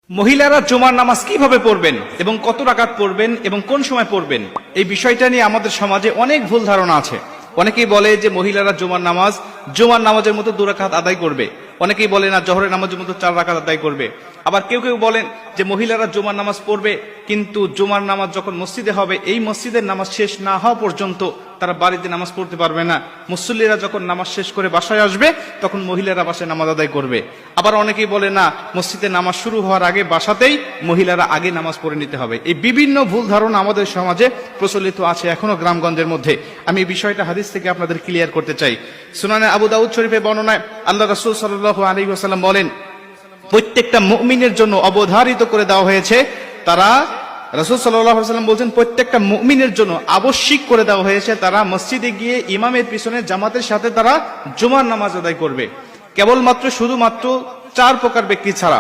মহিলারা জুমার নামাজ কিভাবে পড়বেন এবং কত রাকাত পড়বেন এবং কোন সময় পড়বেন, এই বিষয়টা নিয়ে আমাদের সমাজে অনেক ভুল ধারণা আছে। অনেকেই বলে যে মহিলারা জুমার নামাজের মতো 2 রাকাত আদায় করবে। অনেকেই বলে না, জোহরের নামাজের মতো 4 রাকাত আদায় করবে। আবার কেউ কেউ বলেন যে মহিলারা জুমার নামাজ পড়বে, কিন্তু জুমার নামাজ যখন মসজিদে হবে, এই মসজিদের নামাজ শেষ না হওয়া পর্যন্ত তারা বাড়িতে নামাজ পড়তে পারবে না। মুসল্লিরা যখন নামাজ শেষ করে বাসায় আসবে, তখন মহিলারা বাসায় নামাজ আদায় করবে। আবার অনেকেই বলে না, মসজিদে নামাজ শুরু হওয়ার আগে বাসাতেই মহিলারা আগে নামাজ পড়ে নিতে হবে। এই বিভিন্ন ভুল ধারণা আমাদের সমাজে প্রচলিত আছে এখনো গ্রামগঞ্জের মধ্যে। আমি এই বিষয়টা হাদিস থেকে আপনাদের ক্লিয়ার করতে চাই। সুনানে আবু দাউদ শরীফে বর্ণনায় আল্লাহ রাসূল সাল্লাল্লাহু আলাইহি ওয়াসাল্লাম বলেন, প্রত্যেকটা মুমিনের জন্য অবধারিত করে দেওয়া হয়েছে, রাসূল সাল্লাল্লাহু আলাইহি ওয়াসাল্লাম বলছেন প্রত্যেকটা মুমিনের জন্য আবশ্যিক করে দেওয়া হয়েছে তারা মসজিদে গিয়ে ইমামের পিছনে জামাতের সাথে তারা জুমার নামাজ আদায় করবে, কেবলমাত্র শুধুমাত্র 4 প্রকার ব্যক্তি ছাড়া।